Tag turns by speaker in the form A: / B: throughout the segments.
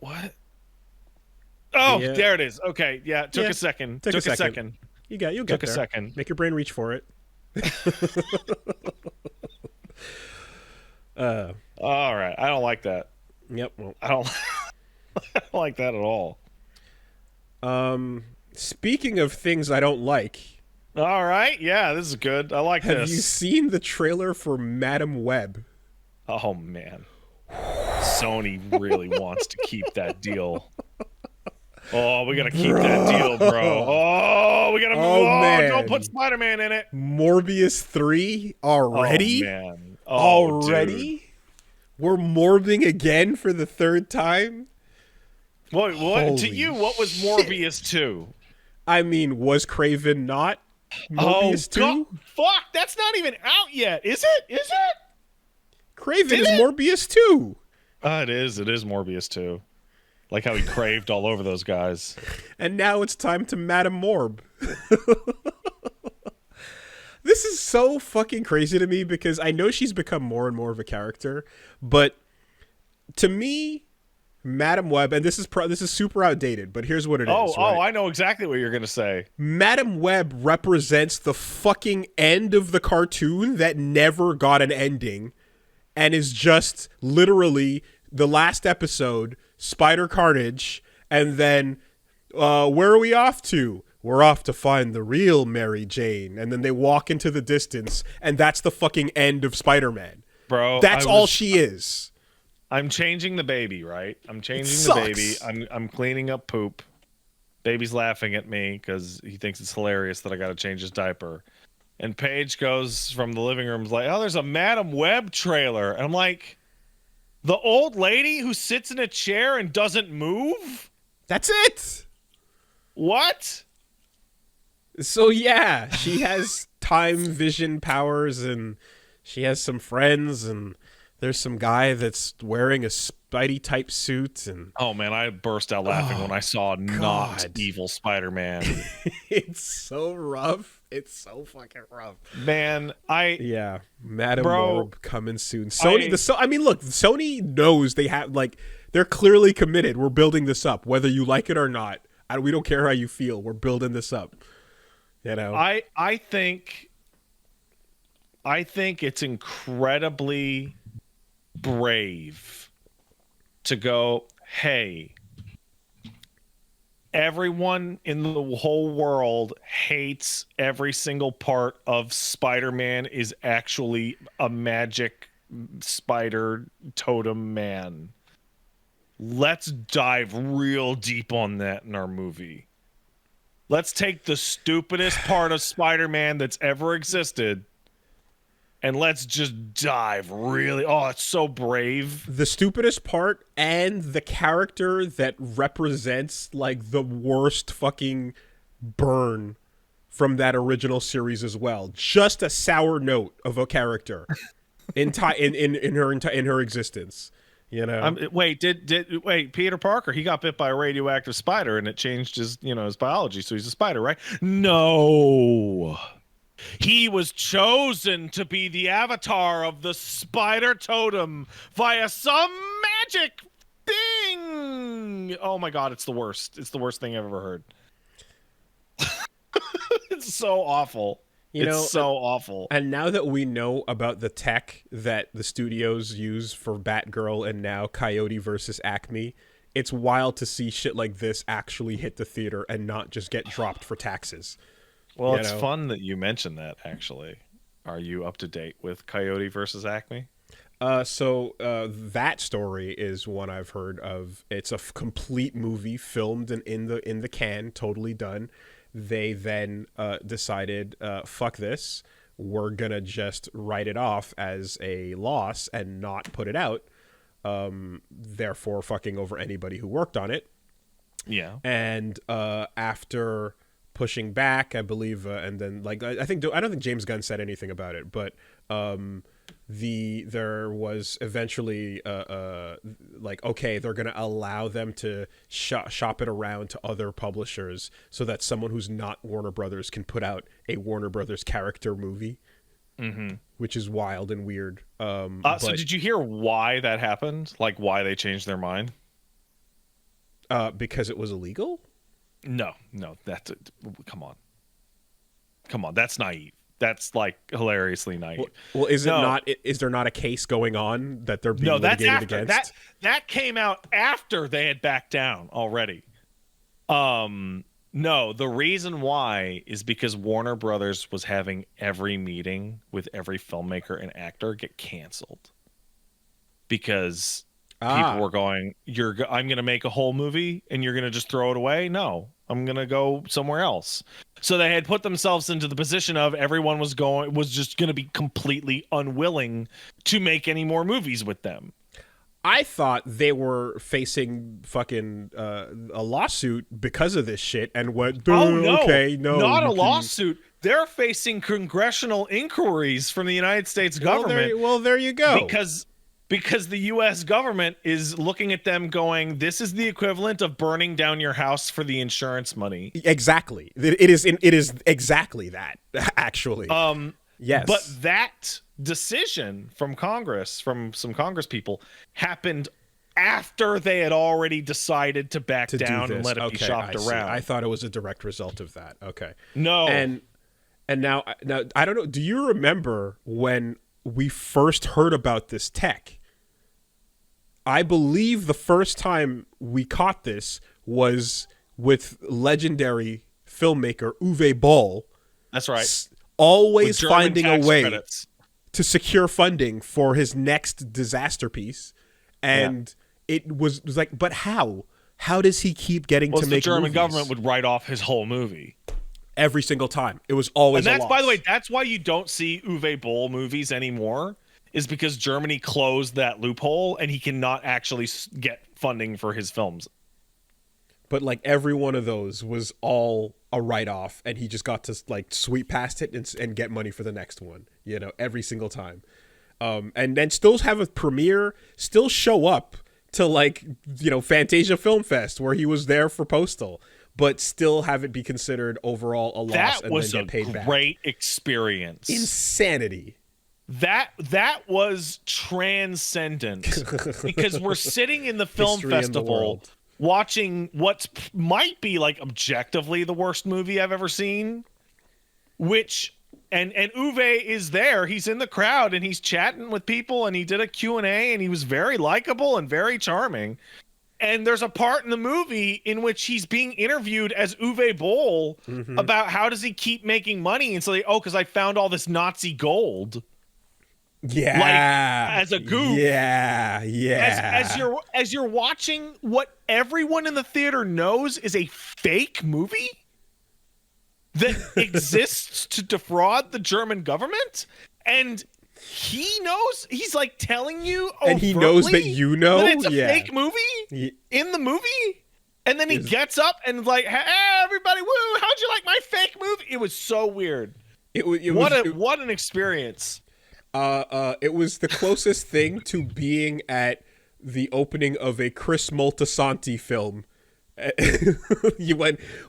A: What? Oh,
B: Yeah,
A: there it is. Okay, yeah, it took
B: yeah.
A: a second.
B: Took a
A: Took a
B: second.
A: second.
B: You'll
A: Took
B: get
A: a
B: there.
A: second.
B: Make your brain reach for it. uh,
A: All right, I don't like that.
B: yep. Well,
A: I don't, I don't like that at all.
B: speaking of things I don't like,
A: All right, yeah, this is good. I like
B: have you
A: this.
B: seen the trailer for Madam Web?
A: Oh man, Sony really wants to keep that deal. Oh, we gotta keep that deal, bro.
B: Bro.
A: Oh, we gotta move.
B: Oh
A: Oh, don't put
B: man.
A: Spider-Man in it.
B: Morbius 3
A: Oh
B: already?
A: man. Oh, dude.
B: Already? We're morbing again for the third time?
A: What to
B: Holy
A: you? What was
B: shit.
A: Morbius 2?
B: I mean, was Craven not
A: Oh
B: Morbius
A: God,
B: 2?
A: fuck! That's not even out yet, is it? Is it?
B: Craven
A: Did
B: is
A: it?
B: Morbius 2.
A: It is. It is Morbius 2. Like how he craved all over those guys.
B: And now it's time to Madame Morb. This is so fucking crazy to me because I know she's become more and more of a character, but to me, Madam Web, and this is super outdated, but here's what it is. Right?
A: I know exactly what you're gonna say.
B: Madam Web represents the fucking end of the cartoon that never got an ending and is just literally the last episode, Spider Carnage, and then where are we off to? We're off to find the real Mary Jane. And then they walk into the distance, and that's the fucking end of Spider-Man.
A: Bro,
B: That's all she is.
A: I'm changing the baby, right? I'm changing the
B: Sucks.
A: baby. I'm cleaning up poop. Baby's laughing at me because he thinks it's hilarious that I got to change his diaper. And Paige goes from the living room, like, "Oh, there's a Madam Web trailer." And I'm like, "The old lady who sits in a chair and doesn't move?
B: That's it.
A: What?"
B: So yeah, she has time vision powers, and she has some friends, and there's some guy that's wearing a Spidey type suit, and
A: Oh man, I burst out laughing when I saw not
B: God.
A: evil Spider-Man.
B: it's so rough. It's so fucking rough.
A: Man,
B: Yeah, Madam
A: Bro,
B: Morb coming soon. I mean, look, Sony knows they have they're clearly committed. We're building this up, whether you like it or not. We don't care how you feel. We're building this up. You know,
A: I think it's incredibly brave to go, "Hey, everyone in the whole world hates every single part of Spider-Man is actually a magic spider totem man. Let's dive real deep on that in our movie. Let's take the stupidest part of Spider-Man that's ever existed and let's just dive really." Oh, it's so brave.
B: the stupidest part and the character that represents like the worst fucking burn from that original series as well. Just a sour note of a character in her existence. You know,
A: Wait, wait, Peter Parker, he got bit by a radioactive spider and it changed his, his biology, so he's a spider, right? No. He was chosen to be the avatar of the spider totem via some magic thing. Oh my god, it's the worst. It's the worst thing I've ever heard. It's so awful. It's so awful.
B: And now that we know about the tech that the studios use for Batgirl and now Coyote versus Acme, it's wild to see shit like this actually hit the theater and not just get dropped for taxes.
A: Well, it's fun that you mentioned that, actually. Are you up to date with Coyote versus Acme?
B: So that story is one I've heard of. It's a complete movie filmed and in the can, totally done. They then decided, fuck this, we're gonna just write it off as a loss and not put it out. Therefore, fucking over anybody who worked on it.
A: Yeah.
B: And after pushing back, I believe, and then I don't think James Gunn said anything about it, but there was eventually okay, they're gonna allow them to shop it around to other publishers so that someone who's not Warner Brothers can put out a Warner Brothers character movie, which is wild and weird.
A: So did you hear why that happened? Like why they changed their mind?
B: Because it was illegal?
A: No, that's come on. Come on, that's naive. That's like hilariously naive.
B: Well, is it
A: No,
B: not? Is there not a case going on that they're being
A: no, that's
B: litigated
A: after
B: against?
A: that came out after they had backed down already. No, the reason why is because Warner Brothers was having every meeting with every filmmaker and actor get canceled because people were going, I'm going to make a whole movie and you're going to just throw it away? No, I'm going to go somewhere else. So they had put themselves into the position of everyone was just going to be completely unwilling to make any more movies with them.
B: I thought they were facing fucking a lawsuit because of this shit, and went,
A: oh no,
B: okay, no,
A: not a lawsuit. They're facing congressional inquiries from the United States government.
B: Well, there you go.
A: Because the U.S. government is looking at them going, this is the equivalent of burning down your house for the insurance money.
B: Exactly. It is exactly that, actually. Yes.
A: But that decision from Congress, from some Congress people, happened after they had already decided to back down and let it be shopped around.
B: I thought it was a direct result of that. Okay.
A: No.
B: And now I don't know. Do you remember when we first heard about this tech? I believe the first time we caught this was with legendary filmmaker Uwe Boll.
A: That's right.
B: Always finding a way
A: credits
B: to secure funding for his next disaster piece. And it was like, but how? How does he keep getting to make
A: the German
B: movies?
A: government would write off his whole movie.
B: Every single time. It was always
A: a loss.
B: loss.
A: By the way, that's why you don't see Uwe Boll movies anymore, is because Germany closed that loophole and he cannot actually get funding for his films.
B: But like every one of those was all a write-off, and he just got to like sweep past it and get money for the next one, you know, every single time. And then still have a premiere, still show up to like, you know, Fantasia Film Fest where he was there for Postal, but still have it be considered overall a loss and then get paid back.
A: That was a great experience.
B: Insanity.
A: That was transcendent because we're sitting in the film festival watching what might be like objectively the worst movie I've ever seen, which and Uwe is there. He's in the crowd and he's chatting with people and he did a Q&A and he was very likable and very charming. And there's a part in the movie in which he's being interviewed as Uwe Boll about how does he keep making money. And so because I found all this Nazi gold.
B: Yeah.
A: Like as a goof.
B: Yeah.
A: As you're watching what everyone in the theater knows is a fake movie that exists to defraud the German government, and he knows, he's like telling you
B: and he knows that you know
A: that it's a fake movie in the movie, and then he gets up and like, hey everybody, woo, how'd you like my fake movie? It was so weird. What an experience.
B: It was the closest thing to being at the opening of a Chris Moltisanti film.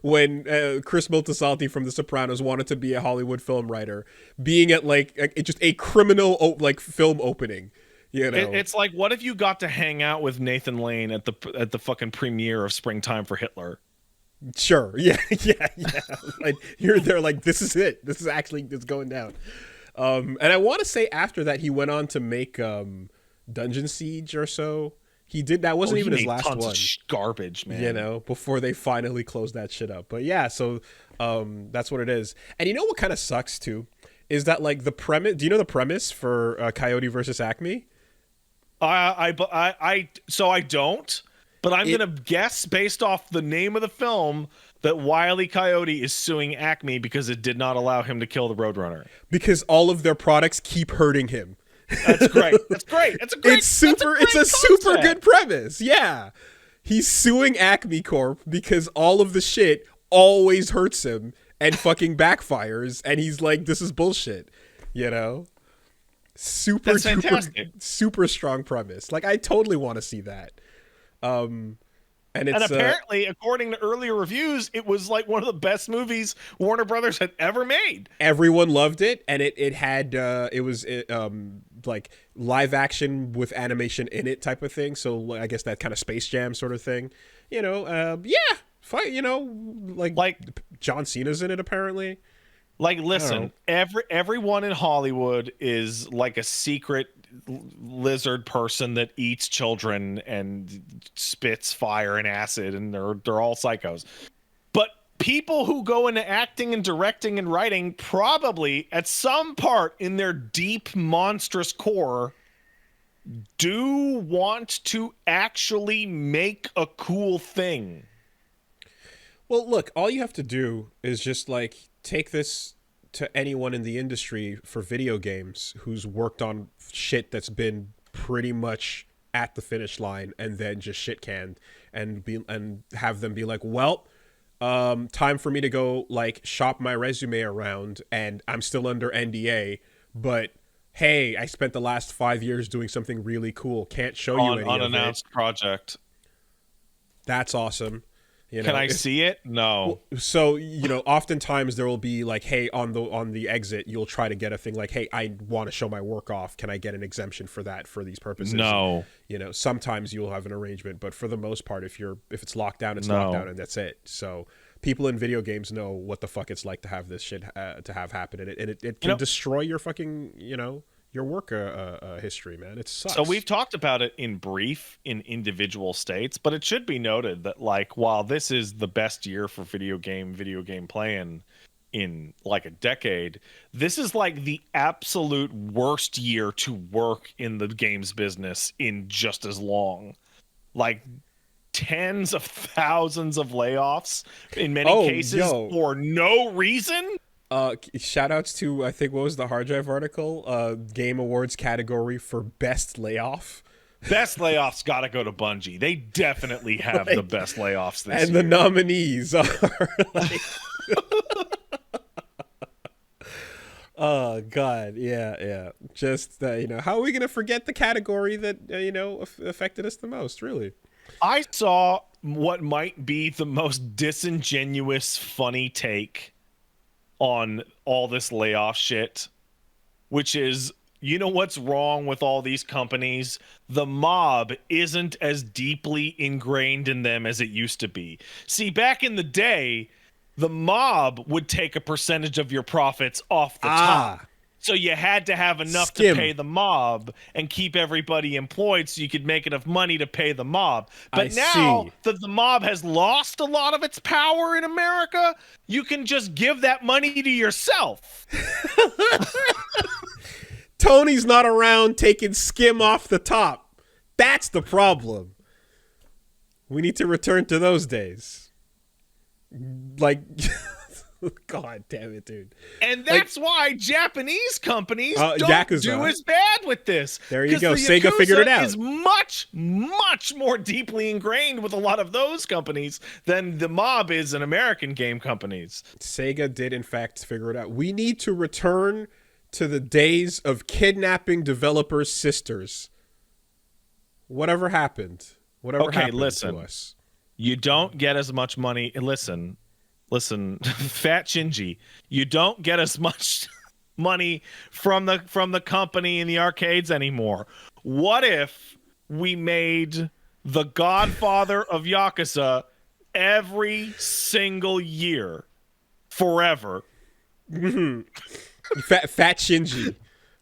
B: when Chris Moltisanti from The Sopranos wanted to be a Hollywood film writer, being at like just a criminal like film opening. You know,
A: it's like, what if you got to hang out with Nathan Lane at the fucking premiere of Springtime for Hitler?
B: Sure, yeah. Like, you're there, like, this is it. This is actually, it's going down. And I want to say after that he went on to make Dungeon Siege or so. He did. That wasn't even his last
A: tons
B: one.
A: Of garbage, man.
B: You know, before they finally closed that shit up. But yeah, so that's what it is. And you know what kind of sucks too is that like the premise. Do you know the premise for Coyote versus Acme?
A: So I don't. But I'm gonna guess based off the name of the film that Wile E. Coyote is suing Acme because it did not allow him to kill the Roadrunner.
B: Because all of their products keep hurting him.
A: That's great. That's great. It's a great.
B: It's a super good premise. Yeah, he's suing Acme Corp because all of the shit always hurts him and fucking backfires, and he's like, "This is bullshit," you know. Super strong premise. Like I totally want to see that. And
A: apparently, according to earlier reviews, it was like one of the best movies Warner Brothers had ever made.
B: Everyone loved it, and it had like live action with animation in it type of thing. So I guess that kind of Space Jam sort of thing, Yeah, fight. Like
A: Like
B: John Cena's in it apparently.
A: listen, everyone in Hollywood is like a secret lizard person that eats children and spits fire and acid, and they're all psychos. But people who go into acting and directing and writing probably at some part in their deep monstrous core do want to actually make a cool thing.
B: Well, look, all you have to do is just like take this to anyone in the industry for video games who's worked on shit that's been pretty much at the finish line and then just shit canned and have them be like, well, time for me to go like shop my resume around and I'm still under NDA, but hey, I spent the last 5 years doing something really cool. Can't show you any
A: unannounced
B: of it.
A: project.
B: That's awesome.
A: Can I see it? No.
B: So, oftentimes there will be like, hey, on the exit, you'll try to get a thing like, hey, I want to show my work off. Can I get an exemption for that for these purposes?
A: No.
B: Sometimes you'll have an arrangement, but for the most part, if it's locked down, it's locked down, and that's it. So people in video games know what the fuck it's like to have this shit to have happen, and it can destroy your fucking your work history, man. It sucks.
A: So we've talked about it in brief in individual states, but it should be noted that like while this is the best year for video game playing in like a decade, this is like the absolute worst year to work in the games business in just as long. Like tens of thousands of layoffs in many cases for no reason.
B: Shout outs to, I think, what was the hard drive article? Game Awards category for best layoff.
A: Best layoffs gotta go to Bungie. They definitely have the best layoffs this year.
B: And the nominees are like... Oh, God. Yeah. Just, how are we going to forget the category that, affected us the most, really?
A: I saw what might be the most disingenuous, funny take on all this layoff shit, which is, what's wrong with all these companies? The mob isn't as deeply ingrained in them as it used to be. See, back in the day, the mob would take a percentage of your profits off the top. So you had to have enough to pay the mob and keep everybody employed so you could make enough money to pay the mob. But now that the mob has lost a lot of its power in America, you can just give that money to yourself.
B: Tony's not around taking skim off the top. That's the problem. We need to return to those days. Like... God damn it, dude.
A: And that's why Japanese companies don't
B: Yakuza.
A: do as bad with this.
B: There you go. Sega figured it out.
A: Is much, much more deeply ingrained with a lot of those companies than the mob is in American game companies.
B: Sega did, in fact, figure it out. We need to return to the days of kidnapping developers' sisters. Whatever happened. Whatever happened to us.
A: You don't get as much money. Listen, Fat Shinji, you don't get as much money from the company in the arcades anymore. What if we made the Godfather of Yakuza every single year forever?
B: Fat Shinji.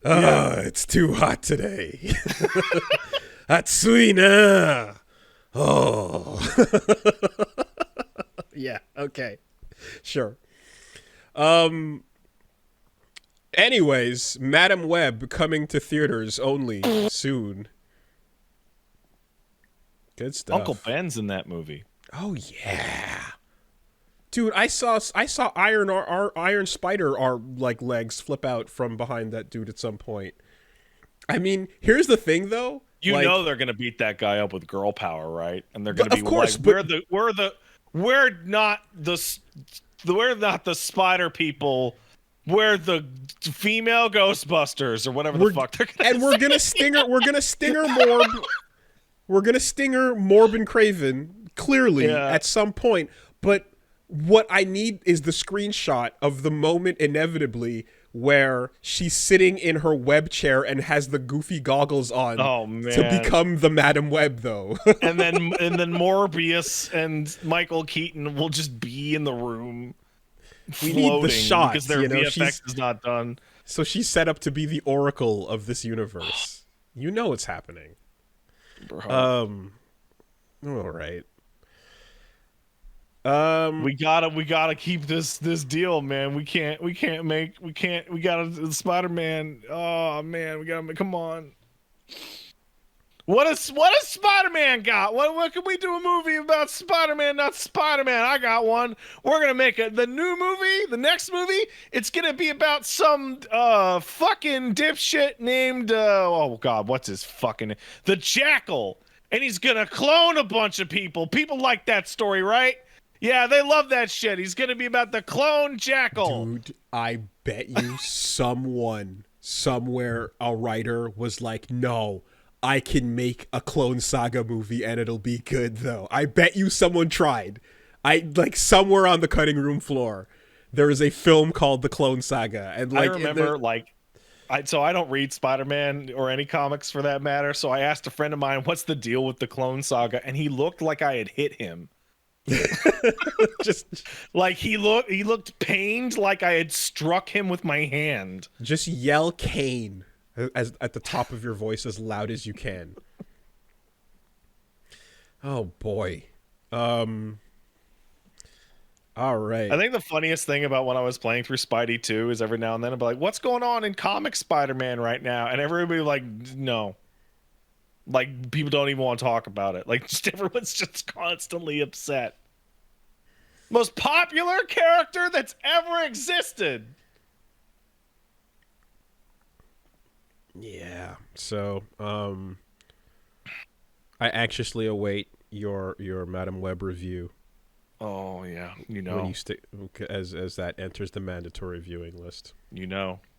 B: Oh, it's too hot today. Hatsui na. Oh. Yeah, okay. Sure. Anyways, Madam Web coming to theaters only soon. Good stuff.
A: Uncle Ben's in that movie.
B: Oh yeah. Dude, I saw Iron Spider like legs flip out from behind that dude at some point. I mean, here's the thing though.
A: You know they're gonna beat that guy up with girl power, right? And they're gonna be like, we're not the spider people. We're the female Ghostbusters or whatever the fuck they're gonna
B: and we're gonna stinger Morb. We're gonna stinger Morb and Craven clearly at some point. But what I need is the screenshot of the moment inevitably where she's sitting in her web chair and has the goofy goggles on
A: Oh
B: to
A: man.
B: become the Madam Web, though.
A: And then Morbius and Michael Keaton will just be in the room
B: We need the
A: floating because
B: shots,
A: their
B: you know.
A: VFX is not done.
B: She's set up to be the oracle of this universe. You know what's happening.
A: Bro.
B: All right.
A: We gotta keep this deal, man. We gotta Spider-Man. Oh man, we gotta come on. What does Spider-Man got? What can we do a movie about Spider-Man, not Spider-Man? I got one. We're gonna make the new movie, the next movie. It's gonna be about some fucking dipshit named oh god, what's his fucking the Jackal, and he's gonna clone a bunch of people. People like that story, right? Yeah, they love that shit. He's gonna be about the clone Jackal.
B: Dude, I bet you someone somewhere, a writer was like, no, I can make a Clone Saga movie and it'll be good, though. I bet you someone tried. Somewhere on the cutting room floor, there is a film called The Clone Saga. And
A: I remember so I don't read Spider-Man or any comics for that matter. So I asked a friend of mine, what's the deal with the Clone Saga? And he looked like I had hit him.
B: just
A: Like he looked pained, like I had struck him with my hand.
B: just yell Kane as at the top of your voice as loud as you can. Oh boy. All right.
A: I think the funniest thing about when I was playing through Spidey 2 is every now and then I'd be like, what's going on in comic Spider-Man right now? And everybody like, no. Like, people don't even want to talk about it. Like, just everyone's just constantly upset. Most popular character that's ever existed.
B: Yeah. So, I anxiously await your Madam Web review
A: Oh, yeah.
B: when you stick as that enters the mandatory viewing list.
A: You know.